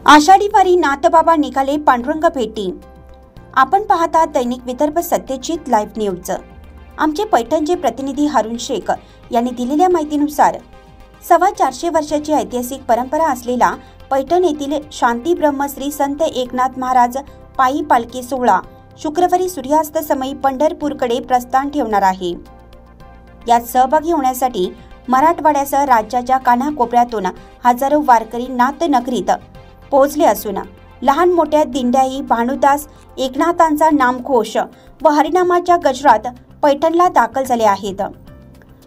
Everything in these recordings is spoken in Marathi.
आषाढी वारी नाथबाबा निघाले पांडुरंग भेटी। आपण पाहता दैनिक विदर्भ सत्यजित लाईव्ह न्यूज। आमचे पैठणचे प्रतिनिधी हारून शेख यांनी दिलेल्या माहितीनुसार 450 वर्षाची ऐतिहासिक परंपरा असलेला पैठण येथील शांती ब्रह्मश्री संत एकनाथ महाराज पायी पालखी सोहळा शुक्रवारी सूर्यास्त समयी पंढरपूरकडे प्रस्थान ठेवणार आहे। यात सहभागी होण्यासाठी मराठवाड्यासह राज्याच्या कानाकोपऱ्यातून हजारो वारकरी नाथनगरीत पोहोचले असून लहान मोठ्या दिंड्याही भानुदास एकनाथांचा नामघोष व हरिनामाच्या गजरात पैठणला दाखल झाले आहेत।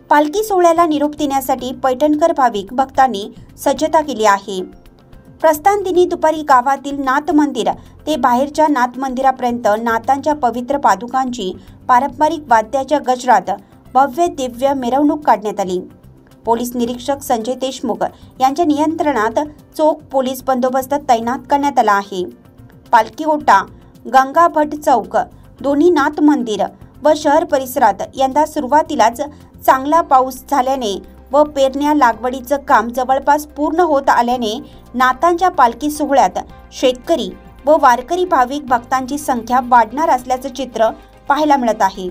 पालखी सोहळ्याला निरोप देण्यासाठी पैठणकर भाविक भक्तांनी सज्जता केली आहे। प्रस्थान दिनी दुपारी गावातील नाथ मंदिर ते बाहेरच्या नाथ मंदिरापर्यंत नाथांच्या पवित्र पादुकांची पारंपरिक वाद्याच्या गजरात भव्य दिव्य मिरवणूक काढण्यात आली। पोलीस निरीक्षक संजय देशमुख यांच्या नियंत्रणात चोख पोलीस बंदोबस्त तैनात करण्यात आला आहे। पालखी ओटा गंगा भट चौक दोन्ही नाथ मंदिर व शहर परिसरात यंदा सुरुवातीलाच चांगला पाऊस झाल्याने व पेरण्या लागवडीचं काम जवळपास पूर्ण होत आल्याने नाथांच्या पालखी सोहळ्यात शेतकरी व वारकरी भाविक भक्तांची संख्या वाढणार असल्याचं चित्र पाहायला मिळत आहे।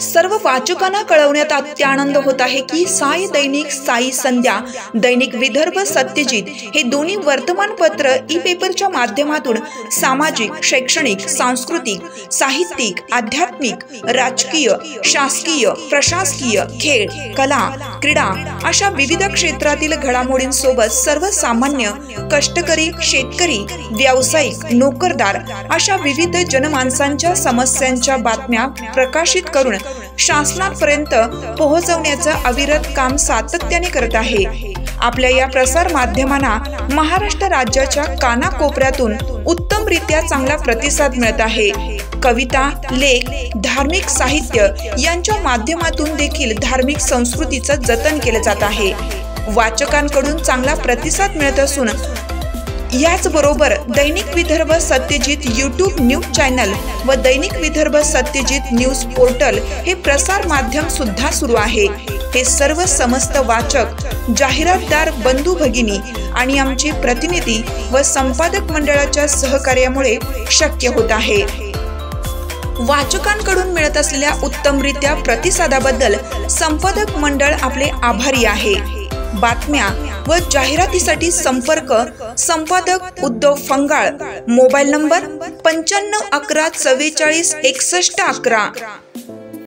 सर्व वाचकांना कळवण्यात अत्यानंद होत आहे की साई दैनिक, साई संध्या, दैनिक विदर्भ सत्यजित हे दोन्ही वर्तमानपत्र ई पेपरच्या माध्यमातून सामाजिक, शैक्षणिक, सांस्कृतिक, साहित्यिक, आध्यात्मिक, राजकीय, शासकीय, प्रशासकीय, खेळ, कला, क्रीडा अशा विविध क्षेत्रातील घडामोडींसोबत सर्वसामान्य, कष्टकरी, शेतकरी, व्यावसायिक, नोकरदार अशा विविध जनमानसांच्या समस्यांच्या बातम्या प्रकाशित करून शासनापर्यंत पोहोचवण्याचं अविरत काम सातत्याने करत आहे। आपल्या या प्रसार माध्यमांना महाराष्ट्र राज्याच्या कानाकोपऱ्यातून उत्तमरित्या चांगला प्रतिसाद मिळत आहे। कविता, लेख, धार्मिक साहित्य यांच्या माध्यमातून देखील धार्मिक संस्कृतीचं जतन केलं जात आहे। वाचकांकडून चांगला प्रतिसाद मिळत असून याचबरोबर दैनिक Vidarbha Satyajit YouTube news channel व दैनिक विदर्भ सत्यजित न्यूज पोर्टल हे प्रसार माध्यम सुद्धा सुरू आहे। हे सर्व समस्त वाचक, जाहिरातदार बंधू भगिनी आणि आमचे प्रतिनिधी व संपादक मंडळाच्या सहकार्यामुळे शक्य होत आहे। वाचकांकडून मिळत असलेल्या उत्तमरित्या प्रतिसादाबद्दल संपादक मंडळ आपले आभारी आहे। बातम्या व जाहिरातीसाठी संपर्क संपादक उद्धव फंगाळ, मोबाईल नंबर 95 11 44 61 11।